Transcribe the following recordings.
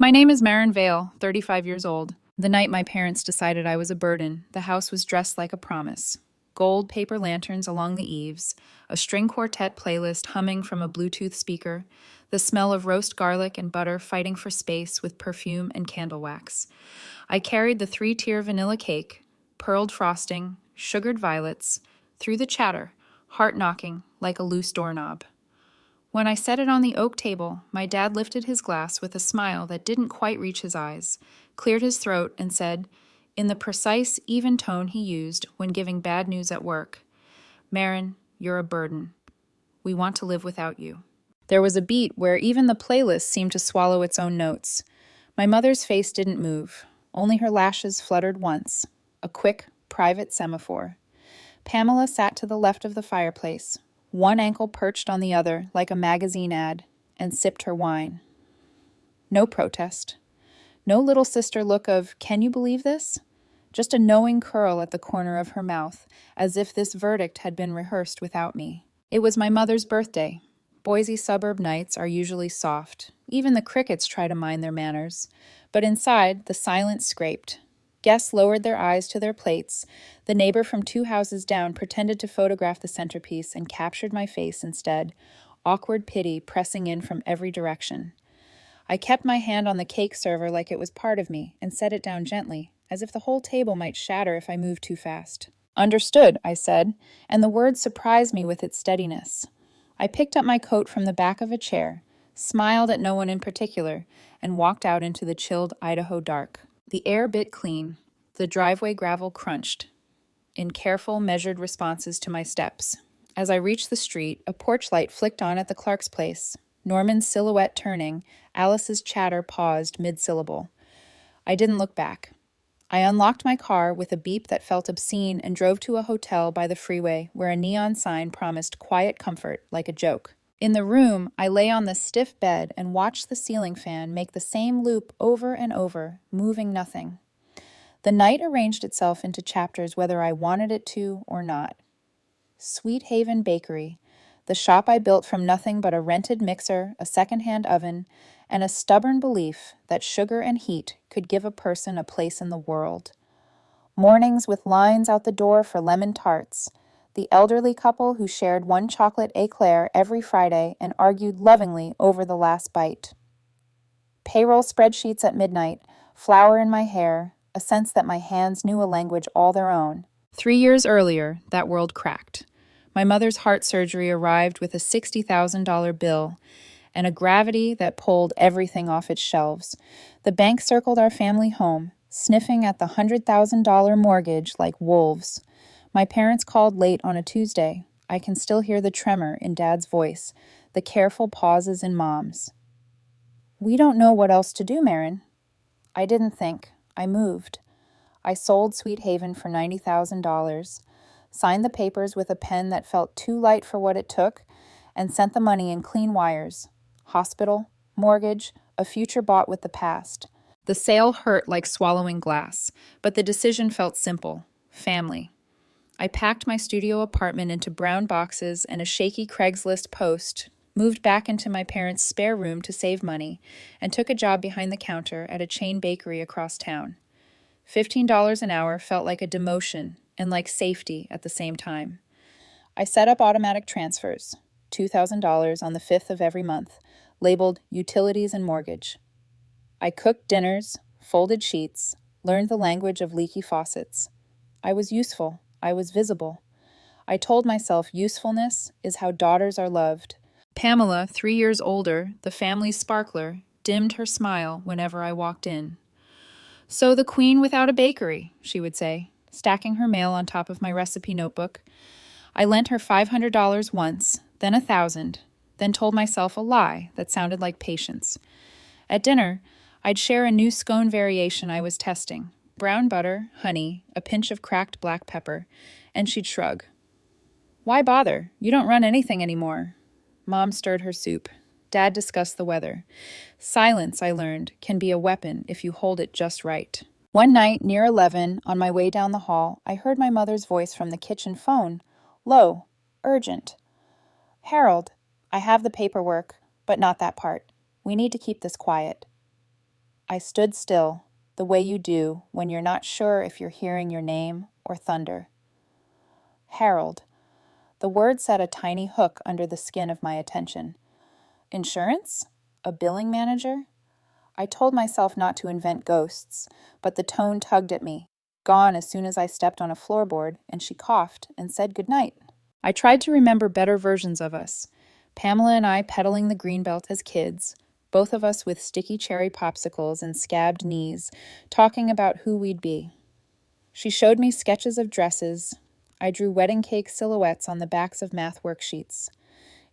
My name is Marin Vale, 35 years old. The night my parents decided I was a burden, the house was dressed like a promise. Gold paper lanterns along the eaves, a string quartet playlist humming from a Bluetooth speaker, the smell of roast garlic and butter fighting for space with perfume and candle wax. I carried the three-tier vanilla cake, pearled frosting, sugared violets, through the chatter, heart knocking like a loose doorknob. When I set it on the oak table, my dad lifted his glass with a smile that didn't quite reach his eyes, cleared his throat, and said, in the precise, even tone he used when giving bad news at work, "Marin, you're a burden. We want to live without you." There was a beat where even the playlist seemed to swallow its own notes. My mother's face didn't move. Only her lashes fluttered once. A quick, private semaphore. Pamela sat to the left of the fireplace, one ankle perched on the other like a magazine ad, and sipped her wine. No protest. No little sister look of, "Can you believe this?" Just a knowing curl at the corner of her mouth, as if this verdict had been rehearsed without me. It was my mother's birthday. Boise suburb nights are usually soft. Even the crickets try to mind their manners. But inside, the silence scraped. Guests lowered their eyes to their plates. The neighbor from 2 houses down pretended to photograph the centerpiece and captured my face instead, awkward pity pressing in from every direction. I kept my hand on the cake server like it was part of me and set it down gently, as if the whole table might shatter if I moved too fast. "Understood," I said, and the word surprised me with its steadiness. I picked up my coat from the back of a chair, smiled at no one in particular, and walked out into the chilled Idaho dark. The air bit clean. The driveway gravel crunched in careful, measured responses to my steps. As I reached the street, a porch light flicked on at the Clark's place. Norman's silhouette turning, Alice's chatter paused mid-syllable. I didn't look back. I unlocked my car with a beep that felt obscene and drove to a hotel by the freeway where a neon sign promised quiet comfort like a joke. In the room, I lay on the stiff bed and watched the ceiling fan make the same loop over and over, moving nothing. The night arranged itself into chapters whether I wanted it to or not. Sweet Haven Bakery, the shop I built from nothing but a rented mixer, a second-hand oven, and a stubborn belief that sugar and heat could give a person a place in the world. Mornings with lines out the door for lemon tarts, the elderly couple who shared one chocolate eclair every Friday and argued lovingly over the last bite. Payroll spreadsheets at midnight, flour in my hair, a sense that my hands knew a language all their own. 3 years earlier, that world cracked. My mother's heart surgery arrived with a $60,000 bill and a gravity that pulled everything off its shelves. The bank circled our family home, sniffing at the $100,000 mortgage like wolves. My parents called late on a Tuesday. I can still hear the tremor in Dad's voice, the careful pauses in Mom's. "We don't know what else to do, Marin." I didn't think. I moved. I sold Sweet Haven for $90,000, signed the papers with a pen that felt too light for what it took, and sent the money in clean wires. Hospital, mortgage, a future bought with the past. The sale hurt like swallowing glass, but the decision felt simple. Family. I packed my studio apartment into brown boxes and a shaky Craigslist post, moved back into my parents' spare room to save money, and took a job behind the counter at a chain bakery across town. $15 an hour felt like a demotion and like safety at the same time. I set up automatic transfers, $2,000 on the 5th of every month, labeled utilities and mortgage. I cooked dinners, folded sheets, learned the language of leaky faucets. I was useful. I was visible. I told myself usefulness is how daughters are loved. Pamela, 3 years older, the family's sparkler, dimmed her smile whenever I walked in. "So the queen without a bakery," she would say, stacking her mail on top of my recipe notebook. I lent her $500 once, then $1,000, then told myself a lie that sounded like patience. At dinner, I'd share a new scone variation I was testing. Brown butter, honey, a pinch of cracked black pepper, and she'd shrug. "Why bother? You don't run anything anymore." Mom stirred her soup. Dad discussed the weather. Silence, I learned, can be a weapon if you hold it just right. One night, near 11, on my way down the hall, I heard my mother's voice from the kitchen phone. Low, urgent. "Harold, I have the paperwork, but not that part. We need to keep this quiet." I stood still, the way you do when you're not sure if you're hearing your name or thunder. Harold. The word set a tiny hook under the skin of my attention. Insurance? A billing manager? I told myself not to invent ghosts, but the tone tugged at me, gone as soon as I stepped on a floorboard, and she coughed and said goodnight. I tried to remember better versions of us. Pamela and I pedaling the greenbelt as kids, both of us with sticky cherry popsicles and scabbed knees, talking about who we'd be. She showed me sketches of dresses. I drew wedding cake silhouettes on the backs of math worksheets.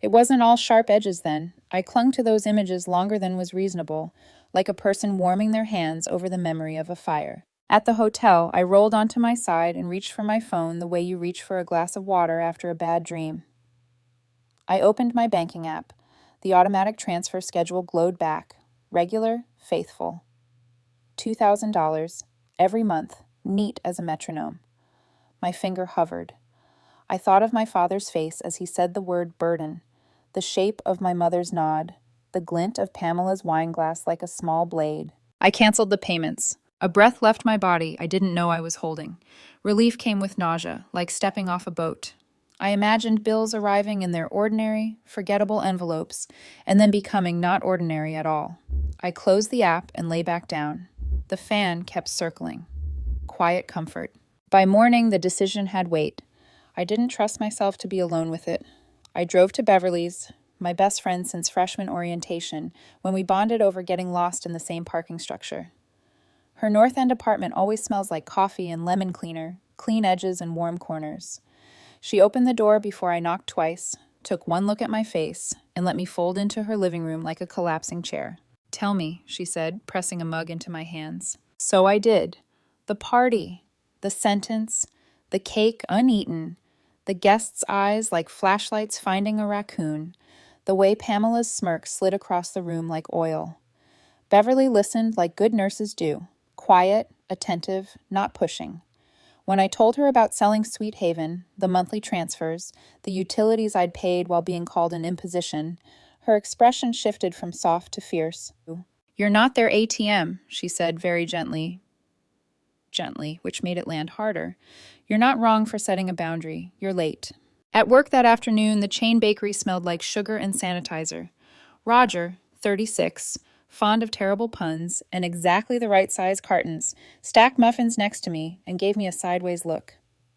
It wasn't all sharp edges then. I clung to those images longer than was reasonable, like a person warming their hands over the memory of a fire. At the hotel, I rolled onto my side and reached for my phone the way you reach for a glass of water after a bad dream. I opened my banking app. The automatic transfer schedule glowed back. Regular, faithful. $2,000, every month, neat as a metronome. My finger hovered. I thought of my father's face as he said the word burden, the shape of my mother's nod, the glint of Pamela's wineglass like a small blade. I canceled the payments. A breath left my body I didn't know I was holding. Relief came with nausea, like stepping off a boat. I imagined bills arriving in their ordinary, forgettable envelopes, and then becoming not ordinary at all. I closed the app and lay back down. The fan kept circling. Quiet comfort. By morning, the decision had weight. I didn't trust myself to be alone with it. I drove to Beverly's, my best friend since freshman orientation, when we bonded over getting lost in the same parking structure. Her North End apartment always smells like coffee and lemon cleaner, clean edges and warm corners. She opened the door before I knocked twice, took one look at my face, and let me fold into her living room like a collapsing chair. "Tell me," she said, pressing a mug into my hands. So I did. The party, the sentence, the cake uneaten, the guests' eyes like flashlights finding a raccoon, the way Pamela's smirk slid across the room like oil. Beverly listened like good nurses do, quiet, attentive, not pushing. When I told her about selling Sweet Haven, the monthly transfers, the utilities I'd paid while being called an imposition, her expression shifted from soft to fierce. "You're not their ATM," she said very gently, which made it land harder. "You're not wrong for setting a boundary. You're late." At work that afternoon, the chain bakery smelled like sugar and sanitizer. Roger, 36, fond of terrible puns, and exactly the right size cartons, stacked muffins next to me and gave me a sideways look.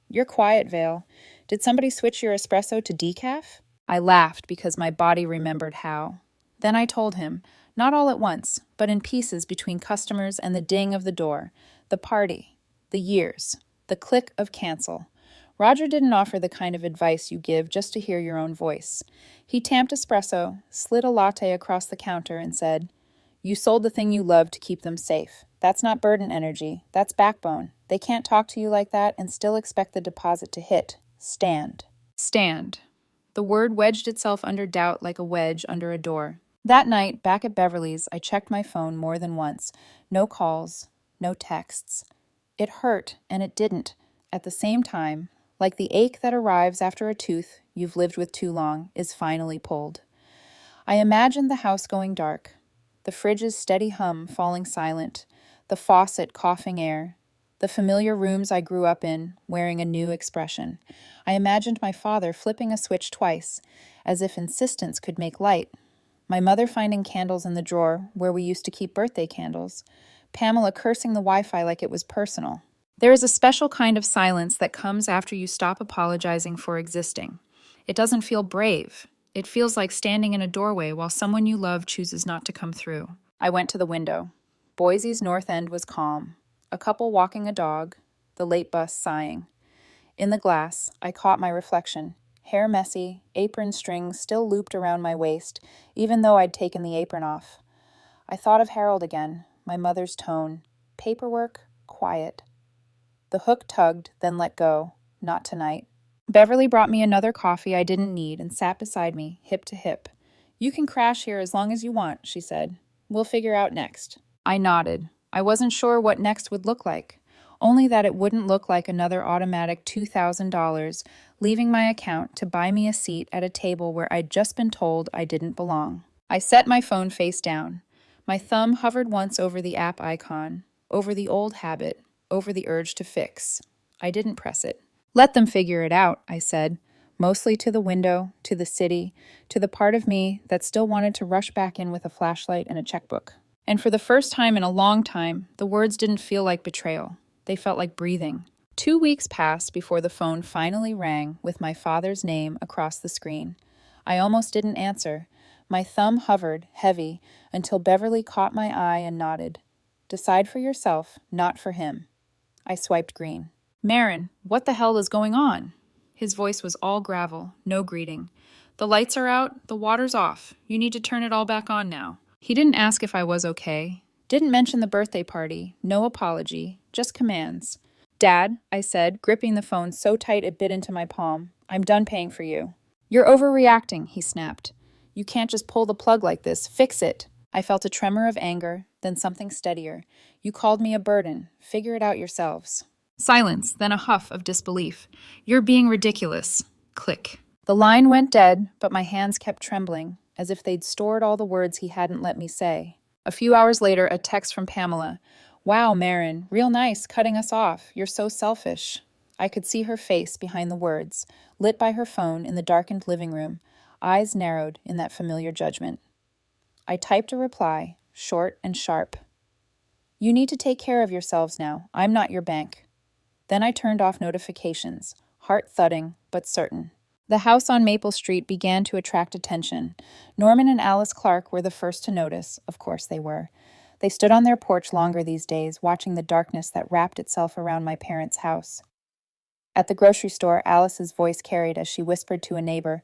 "You're quiet, Vale. Did somebody switch your espresso to decaf?" I laughed because my body remembered how. Then I told him, not all at once, but in pieces between customers and the ding of the door, the party, the years, the click of cancel. Roger didn't offer the kind of advice you give just to hear your own voice. He tamped espresso, slid a latte across the counter, and said, "You sold the thing you loved to keep them safe. That's not burden energy. That's backbone. They can't talk to you like that and still expect the deposit to hit. Stand." Stand. The word wedged itself under doubt like a wedge under a door. That night, back at Beverly's, I checked my phone more than once. No calls, no texts. It hurt, and it didn't. At the same time, like the ache that arrives after a tooth you've lived with too long is finally pulled. I imagined the house going dark, the fridge's steady hum falling silent, the faucet coughing air, the familiar rooms I grew up in wearing a new expression. I imagined my father flipping a switch twice, as if insistence could make light. My mother finding candles in the drawer where we used to keep birthday candles. Pamela cursing the Wi-Fi like it was personal. There is a special kind of silence that comes after you stop apologizing for existing. It doesn't feel brave. It feels like standing in a doorway while someone you love chooses not to come through. I went to the window. Boise's North End was calm. A couple walking a dog, the late bus sighing. In the glass, I caught my reflection. Hair messy, apron strings still looped around my waist, even though I'd taken the apron off. I thought of Harold again, my mother's tone. Paperwork, quiet. The hook tugged, then let go. Not tonight. Beverly brought me another coffee I didn't need and sat beside me, hip to hip. "You can crash here as long as you want," she said. "We'll figure out next." I nodded. I wasn't sure what next would look like. Only that it wouldn't look like another automatic $2,000 leaving my account to buy me a seat at a table where I'd just been told I didn't belong. I set my phone face down. My thumb hovered once over the app icon, over the old habit, over the urge to fix. I didn't press it. Let them figure it out, I said, mostly to the window, to the city, to the part of me that still wanted to rush back in with a flashlight and a checkbook. And for the first time in a long time, the words didn't feel like betrayal. They felt like breathing. 2 weeks passed before the phone finally rang with my father's name across the screen. I almost didn't answer. My thumb hovered, heavy, until Beverly caught my eye and nodded. Decide for yourself, not for him. I swiped green. Marin, what the hell is going on? His voice was all gravel, no greeting. The lights are out, the water's off. You need to turn it all back on now. He didn't ask if I was okay. Didn't mention the birthday party. No apology, just commands. Dad, I said, gripping the phone so tight it bit into my palm. I'm done paying for you. You're overreacting, he snapped. You can't just pull the plug like this. Fix it. I felt a tremor of anger, then something steadier. You called me a burden. Figure it out yourselves. Silence, then a huff of disbelief. You're being ridiculous. Click. The line went dead, but my hands kept trembling, as if they'd stored all the words he hadn't let me say. A few hours later, a text from Pamela. Wow, Marin, real nice, cutting us off. You're so selfish. I could see her face behind the words, lit by her phone in the darkened living room, eyes narrowed in that familiar judgment. I typed a reply, short and sharp. You need to take care of yourselves now. I'm not your bank. Then I turned off notifications, heart thudding, but certain. The house on Maple Street began to attract attention. Norman and Alice Clark were the first to notice. Of course they were. They stood on their porch longer these days, watching the darkness that wrapped itself around my parents' house. At the grocery store, Alice's voice carried as she whispered to a neighbor,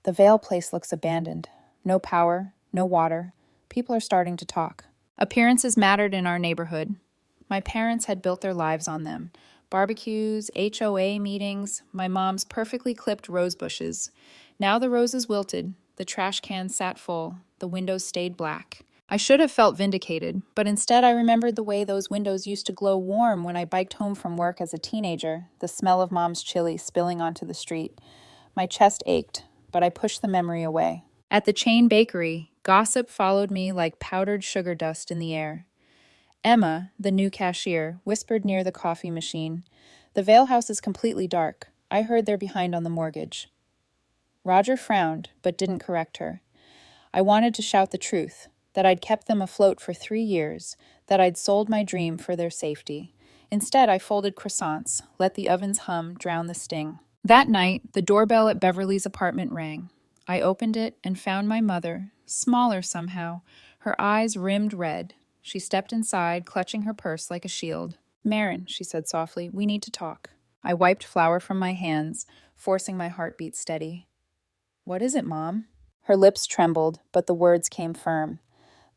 "The Vale place looks abandoned. No power, no water. People are starting to talk." Appearances mattered in our neighborhood. My parents had built their lives on them. Barbecues, HOA meetings, my mom's perfectly clipped rose bushes. Now the roses wilted, the trash cans sat full, the windows stayed black. I should have felt vindicated, but instead I remembered the way those windows used to glow warm when I biked home from work as a teenager, the smell of mom's chili spilling onto the street. My chest ached, but I pushed the memory away. At the chain bakery, gossip followed me like powdered sugar dust in the air. Emma, the new cashier, whispered near the coffee machine, "The Vale house is completely dark. I heard they're behind on the mortgage." Roger frowned, but didn't correct her. I wanted to shout the truth, that I'd kept them afloat for 3 years, that I'd sold my dream for their safety. Instead, I folded croissants, let the oven's hum drown the sting. That night, the doorbell at Beverly's apartment rang. I opened it and found my mother, smaller somehow, her eyes rimmed red. She stepped inside, clutching her purse like a shield. "Marin," she said softly, "we need to talk." I wiped flour from my hands, forcing my heartbeat steady. "What is it, Mom?" Her lips trembled, but the words came firm.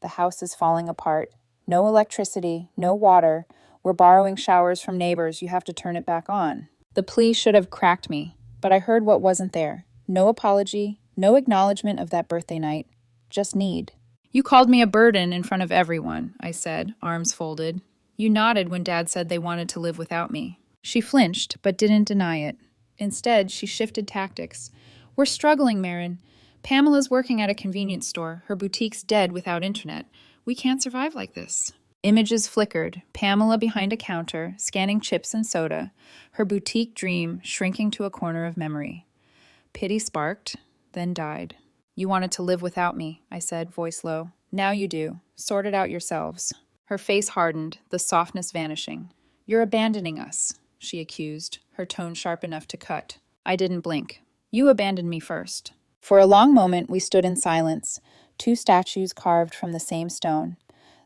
"The house is falling apart. No electricity, no water. We're borrowing showers from neighbors. You have to turn it back on." The plea should have cracked me, but I heard what wasn't there. No apology, no acknowledgement of that birthday night. Just need. "You called me a burden in front of everyone," I said, arms folded. "You nodded when Dad said they wanted to live without me." She flinched, but didn't deny it. Instead, she shifted tactics. "We're struggling, Marin. Pamela's working at a convenience store. Her boutique's dead without internet. We can't survive like this." Images flickered, Pamela behind a counter, scanning chips and soda, her boutique dream shrinking to a corner of memory. Pity sparked, then died. "You wanted to live without me," I said, voice low. "Now you do. Sort it out yourselves." Her face hardened, the softness vanishing. "You're abandoning us," she accused, her tone sharp enough to cut. I didn't blink. "You abandoned me first." For a long moment we stood in silence, 2 statues carved from the same stone.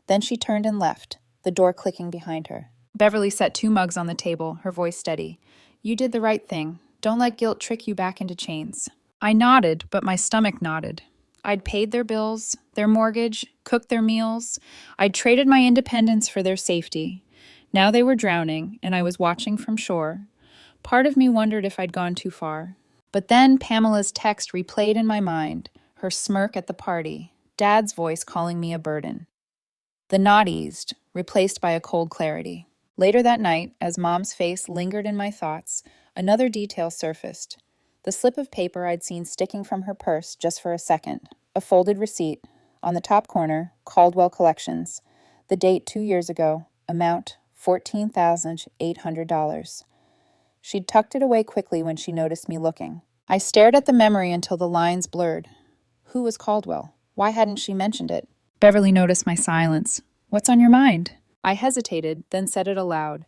Then she turned and left, the door clicking behind her. Beverly set 2 mugs on the table, her voice steady. "You did the right thing. Don't let guilt trick you back into chains." I nodded, but my stomach nodded. I'd paid their bills, their mortgage, cooked their meals. I'd traded my independence for their safety. Now they were drowning, and I was watching from shore. Part of me wondered if I'd gone too far. But then Pamela's text replayed in my mind, her smirk at the party, Dad's voice calling me a burden. The nod eased, replaced by a cold clarity. Later that night, as Mom's face lingered in my thoughts, another detail surfaced. The slip of paper I'd seen sticking from her purse just for a second. A folded receipt. On the top corner, Caldwell Collections. The date 2 years ago. Amount $14,800. She'd tucked it away quickly when she noticed me looking. I stared at the memory until the lines blurred. Who was Caldwell? Why hadn't she mentioned it? Beverly noticed my silence. What's on your mind? I hesitated, then said it aloud.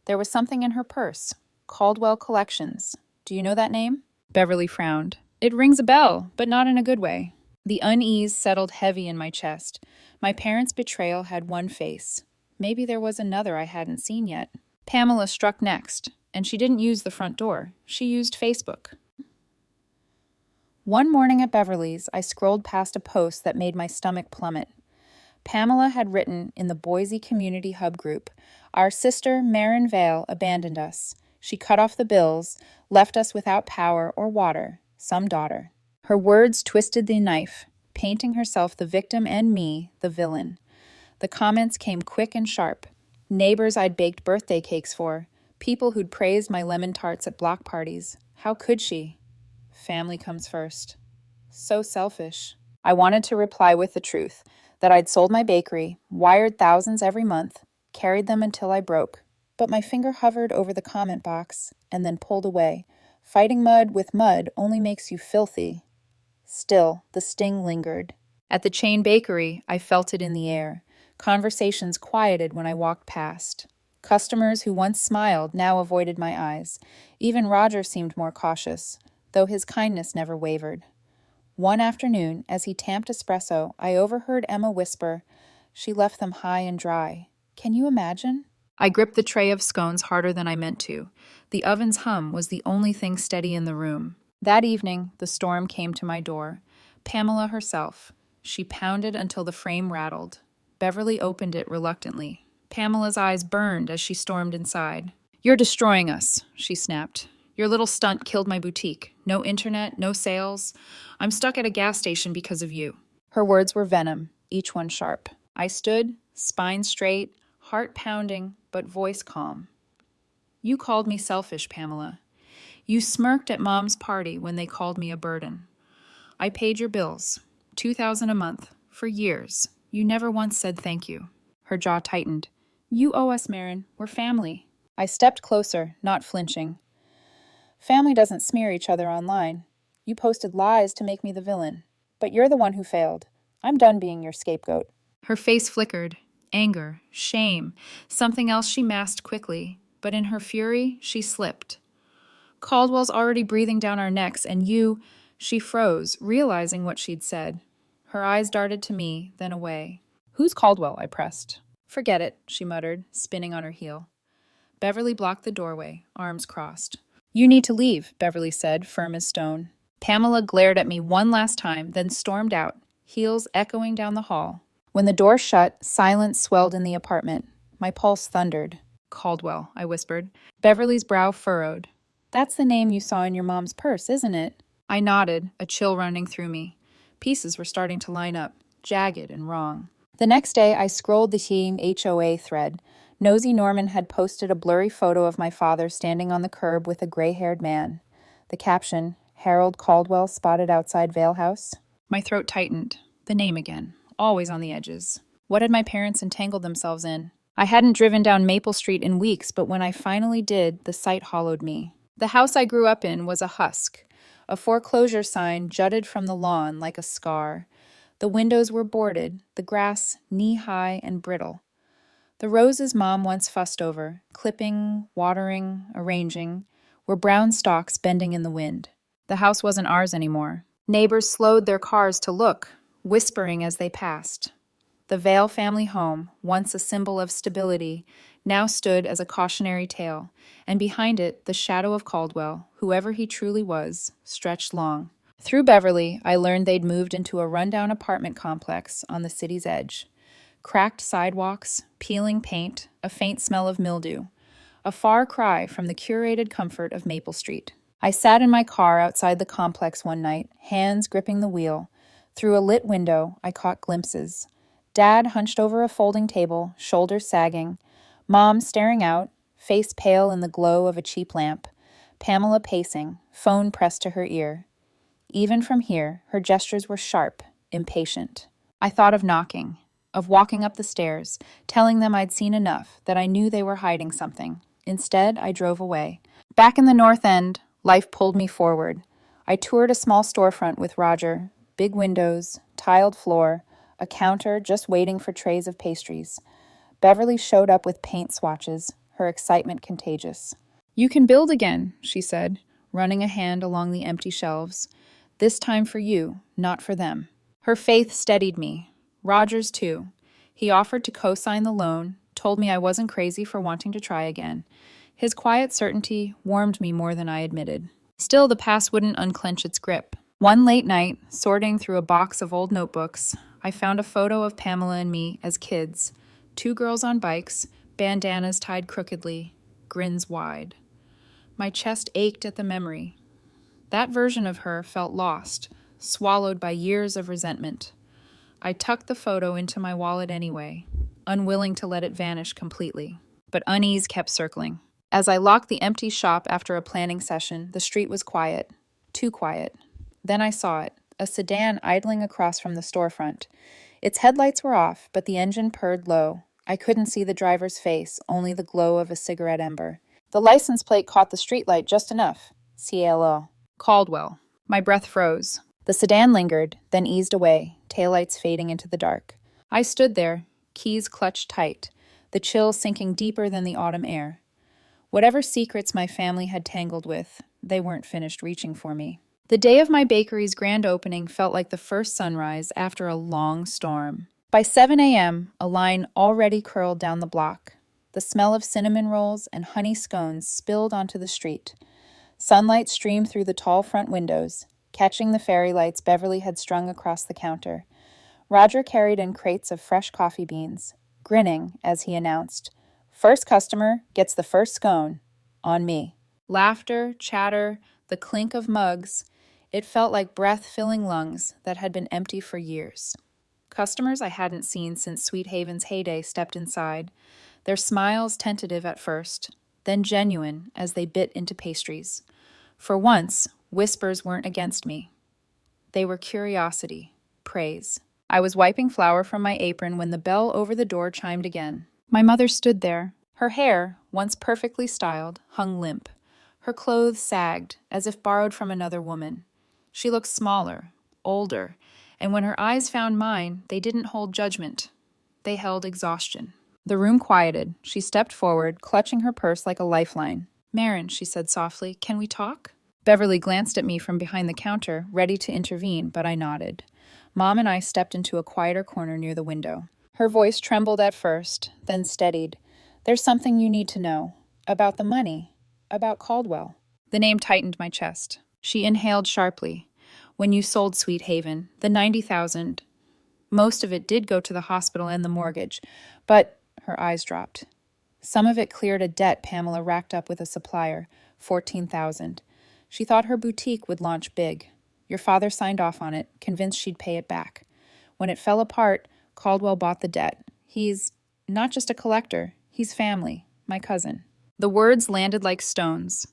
There was something in her purse. Caldwell Collections. Do you know that name? Beverly frowned. It rings a bell, but not in a good way. The unease settled heavy in my chest. My parents' betrayal had one face. Maybe there was another I hadn't seen yet. Pamela struck next, and she didn't use the front door. She used Facebook. One morning at Beverly's, I scrolled past a post that made my stomach plummet. Pamela had written in the Boise Community Hub group, "Our sister Marin Vale abandoned us. She cut off the bills, left us without power or water, some daughter." Her words twisted the knife, painting herself the victim and me the villain. The comments came quick and sharp. Neighbors I'd baked birthday cakes for, people who'd praised my lemon tarts at block parties. How could she? Family comes first. So selfish. I wanted to reply with the truth, that I'd sold my bakery, wired thousands every month, carried them until I broke. But my finger hovered over the comment box and then pulled away. Fighting mud with mud only makes you filthy. Still, the sting lingered. At the chain bakery, I felt it in the air. Conversations quieted when I walked past. Customers who once smiled now avoided my eyes. Even Roger seemed more cautious, though his kindness never wavered. One afternoon, as he tamped espresso, I overheard Emma whisper, "She left them high and dry. Can you imagine?" I gripped the tray of scones harder than I meant to. The oven's hum was the only thing steady in the room. That evening, the storm came to my door. Pamela herself. She pounded until the frame rattled. Beverly opened it reluctantly. Pamela's eyes burned as she stormed inside. "You're destroying us," she snapped. "Your little stunt killed my boutique. No internet, no sales. I'm stuck at a gas station because of you." Her words were venom, each one sharp. I stood, spine straight, heart pounding, but voice calm. "You called me selfish, Pamela. You smirked at Mom's party when they called me a burden. I paid your bills, $2,000 a month, for years. You never once said thank you." Her jaw tightened. "You owe us, Marin. We're family." I stepped closer, not flinching. "Family doesn't smear each other online. You posted lies to make me the villain. But you're the one who failed. I'm done being your scapegoat." Her face flickered. Anger, shame, something else she masked quickly. But in her fury, she slipped. "Caldwell's already breathing down our necks, and you—" She froze, realizing what she'd said. Her eyes darted to me, then away. "Who's Caldwell?" I pressed. "Forget it," she muttered, spinning on her heel. Beverly blocked the doorway, arms crossed. "You need to leave," Beverly said, firm as stone. Pamela glared at me one last time, then stormed out, heels echoing down the hall. When the door shut, silence swelled in the apartment. My pulse thundered. "Caldwell," I whispered. Beverly's brow furrowed. "That's the name you saw in your mom's purse, isn't it?" I nodded, a chill running through me. Pieces were starting to line up, jagged and wrong. The next day, I scrolled the team HOA thread. Nosy Norman had posted a blurry photo of my father standing on the curb with a gray-haired man. The caption, "Harold Caldwell spotted outside Vale House." My throat tightened. The name again, always on the edges. What had my parents entangled themselves in? I hadn't driven down Maple Street in weeks, but when I finally did, the sight hollowed me. The house I grew up in was a husk. A foreclosure sign jutted from the lawn like a scar. The windows were boarded, the grass knee-high and brittle. The roses Mom once fussed over, clipping, watering, arranging, were brown stalks bending in the wind. The house wasn't ours anymore. Neighbors slowed their cars to look, whispering as they passed. The Vale family home, once a symbol of stability, now stood as a cautionary tale, and behind it, the shadow of Caldwell, whoever he truly was, stretched long. Through Beverly, I learned they'd moved into a rundown apartment complex on the city's edge. Cracked sidewalks, peeling paint, a faint smell of mildew. A far cry from the curated comfort of Maple Street. I sat in my car outside the complex one night, hands gripping the wheel. Through a lit window, I caught glimpses. Dad hunched over a folding table, shoulders sagging. Mom staring out, face pale in the glow of a cheap lamp. Pamela pacing, phone pressed to her ear. Even from here, her gestures were sharp, impatient. I thought of knocking, of walking up the stairs, telling them I'd seen enough, that I knew they were hiding something. Instead, I drove away. Back in the North End, life pulled me forward. I toured a small storefront with Roger, big windows, tiled floor, a counter just waiting for trays of pastries. Beverly showed up with paint swatches, her excitement contagious. "You can build again," she said, running a hand along the empty shelves. "This time for you, not for them." Her faith steadied me. Roger's too. He offered to co-sign the loan, told me I wasn't crazy for wanting to try again. His quiet certainty warmed me more than I admitted. Still, the past wouldn't unclench its grip. One late night, sorting through a box of old notebooks, I found a photo of Pamela and me as kids. Two girls on bikes, bandanas tied crookedly, grins wide. My chest ached at the memory. That version of her felt lost, swallowed by years of resentment. I tucked the photo into my wallet anyway, unwilling to let it vanish completely. But unease kept circling. As I locked the empty shop after a planning session, the street was quiet. Too quiet. Then I saw it, a sedan idling across from the storefront. Its headlights were off, but the engine purred low. I couldn't see the driver's face, only the glow of a cigarette ember. The license plate caught the streetlight just enough. CLO. Caldwell. My breath froze. The sedan lingered, then eased away, taillights fading into the dark. I stood there, keys clutched tight, the chill sinking deeper than the autumn air. Whatever secrets my family had tangled with, they weren't finished reaching for me. The day of my bakery's grand opening felt like the first sunrise after a long storm. By 7 a.m., a line already curled down the block. The smell of cinnamon rolls and honey scones spilled onto the street. Sunlight streamed through the tall front windows, catching the fairy lights Beverly had strung across the counter. Roger carried in crates of fresh coffee beans, grinning as he announced, "First customer gets the first scone. On me." Laughter, chatter, the clink of mugs. It felt like breath-filling lungs that had been empty for years. Customers I hadn't seen since Sweet Haven's heyday stepped inside, their smiles tentative at first, then genuine as they bit into pastries. For once, whispers weren't against me. They were curiosity, praise. I was wiping flour from my apron when the bell over the door chimed again. My mother stood there. Her hair, once perfectly styled, hung limp. Her clothes sagged, as if borrowed from another woman. She looked smaller, older, and when her eyes found mine, they didn't hold judgment. They held exhaustion. The room quieted. She stepped forward, clutching her purse like a lifeline. "Marin," she said softly, "can we talk?" Beverly glanced at me from behind the counter, ready to intervene, but I nodded. Mom and I stepped into a quieter corner near the window. Her voice trembled at first, then steadied. "There's something you need to know. About the money. About Caldwell." The name tightened my chest. She inhaled sharply. "When you sold Sweet Haven, the $90,000, most of it did go to the hospital and the mortgage, but..." Her eyes dropped. "Some of it cleared a debt Pamela racked up with a supplier, $14,000. She thought her boutique would launch big. Your father signed off on it, convinced she'd pay it back. When it fell apart, Caldwell bought the debt. He's not just a collector, he's family, my cousin." The words landed like stones.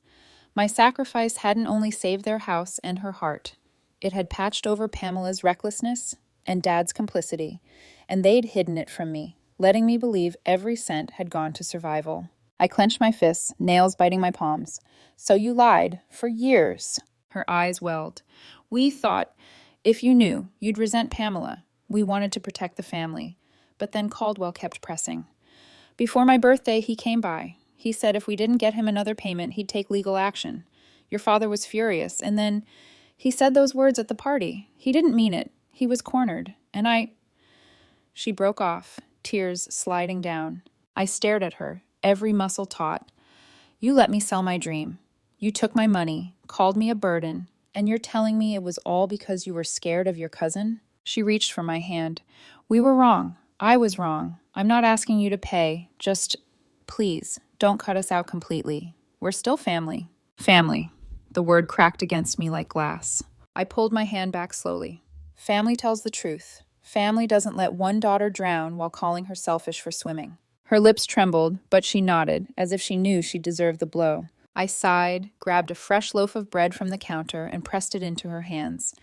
My sacrifice hadn't only saved their house and her heart. It had patched over Pamela's recklessness and Dad's complicity, and they'd hidden it from me, letting me believe every cent had gone to survival. I clenched my fists, nails biting my palms. "So you lied, for years." Her eyes welled. "We thought, if you knew, you'd resent Pamela. We wanted to protect the family." But then Caldwell kept pressing. "Before my birthday, he came by. He said if we didn't get him another payment, he'd take legal action. Your father was furious, and then he said those words at the party. He didn't mean it. He was cornered. And I..." She broke off, tears sliding down. I stared at her, every muscle taut. "You let me sell my dream. You took my money, called me a burden, and you're telling me it was all because you were scared of your cousin?" She reached for my hand. "We were wrong. I was wrong. I'm not asking you to pay. Just, please, don't cut us out completely. We're still family." Family. The word cracked against me like glass. I pulled my hand back slowly. Family tells the truth. Family doesn't let one daughter drown while calling her selfish for swimming. Her lips trembled, but she nodded, as if she knew she deserved the blow. I sighed, grabbed a fresh loaf of bread from the counter, and pressed it into her hands.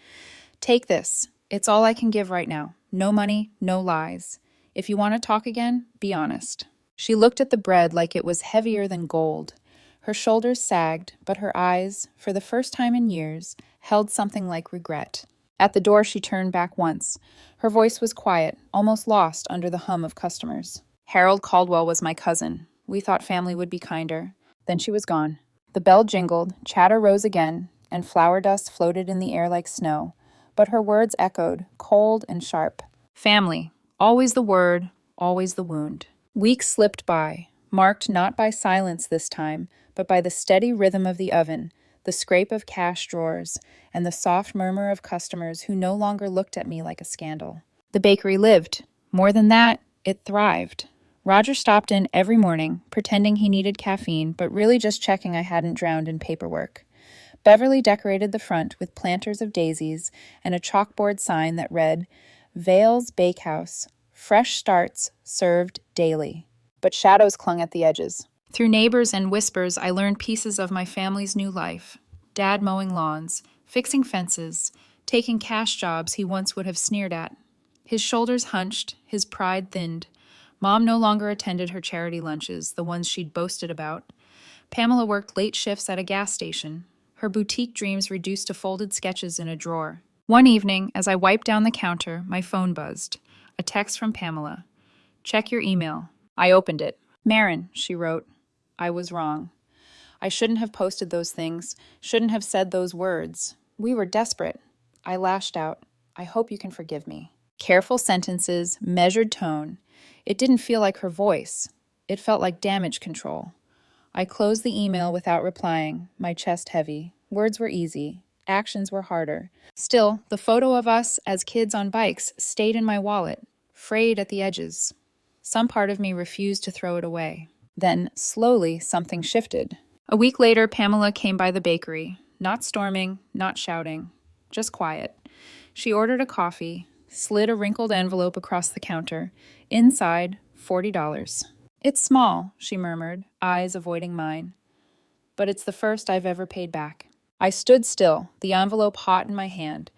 "Take this. It's all I can give right now. No money, no lies. If you want to talk again, be honest. She looked at the bread like it was heavier than gold. Her shoulders sagged, but her eyes, for the first time in years, held something like regret. At the door, she turned back once. Her voice was quiet, almost lost under the hum of customers. Harold Caldwell was my cousin. We thought family would be kinder. Then she was gone. The bell jingled, chatter rose again, and flour dust floated in the air like snow. But her words echoed, cold and sharp. Family. Always the word, always the wound. Weeks slipped by, marked not by silence this time, but by the steady rhythm of the oven, the scrape of cash drawers, and the soft murmur of customers who no longer looked at me like a scandal. The bakery lived. More than that, it thrived. Roger stopped in every morning, pretending he needed caffeine, but really just checking I hadn't drowned in paperwork. Beverly decorated the front with planters of daisies and a chalkboard sign that read, Vale's Bakehouse, fresh starts served daily. But shadows clung at the edges. Through neighbors and whispers, I learned pieces of my family's new life. Dad mowing lawns, fixing fences, taking cash jobs he once would have sneered at. His shoulders hunched, his pride thinned. Mom no longer attended her charity lunches, the ones she'd boasted about. Pamela worked late shifts at a gas station, her boutique dreams reduced to folded sketches in a drawer. One evening, as I wiped down the counter, my phone buzzed. A text from Pamela. Check your email. I opened it. Marin, she wrote. I was wrong. I shouldn't have posted those things, shouldn't have said those words. We were desperate. I lashed out. I hope you can forgive me. Careful sentences, measured tone. It didn't feel like her voice. It felt like damage control. I closed the email without replying, my chest heavy. Words were easy. Actions were harder. Still, the photo of us as kids on bikes stayed in my wallet, frayed at the edges. Some part of me refused to throw it away. Then, slowly, something shifted. A week later, Pamela came by the bakery, not storming, not shouting, just quiet. She ordered a coffee, slid a wrinkled envelope across the counter. Inside, $40. It's small, she murmured, eyes avoiding mine. But it's the first I've ever paid back. I stood still, the envelope hot in my hand.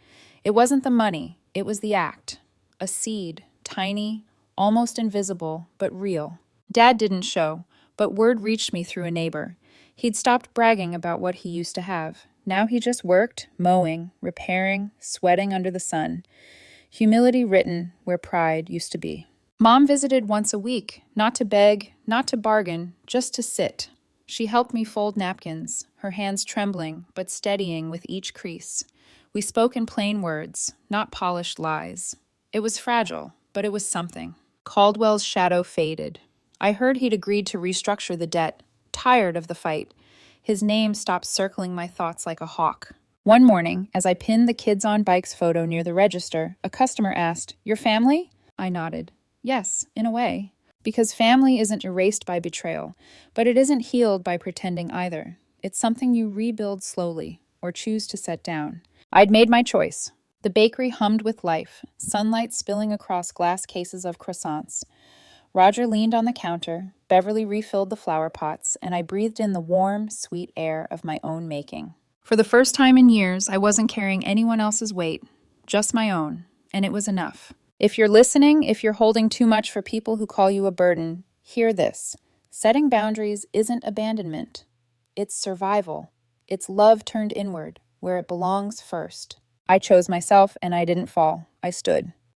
It wasn't the money, it was the act. A seed, tiny, almost invisible, but real. Dad didn't show, but word reached me through a neighbor. He'd stopped bragging about what he used to have. Now he just worked, mowing, repairing, sweating under the sun. Humility written where pride used to be. Mom visited once a week, not to beg, not to bargain, just to sit. She helped me fold napkins, her hands trembling, but steadying with each crease. We spoke in plain words, not polished lies. It was fragile, but it was something. Caldwell's shadow faded. I heard he'd agreed to restructure the debt, tired of the fight. His name stopped circling my thoughts like a hawk. One morning, as I pinned the Kids on Bikes photo near the register, a customer asked, "Your family?" I nodded. Yes, in a way. Because family isn't erased by betrayal, but it isn't healed by pretending either. It's something you rebuild slowly, or choose to set down. I'd made my choice. The bakery hummed with life, sunlight spilling across glass cases of croissants. Roger leaned on the counter, Beverly refilled the flower pots, and I breathed in the warm, sweet air of my own making. For the first time in years, I wasn't carrying anyone else's weight, just my own, and it was enough. If you're listening, if you're holding too much for people who call you a burden, hear this. Setting boundaries isn't abandonment. It's survival. It's love turned inward, where it belongs first. I chose myself, and I didn't fall. I stood.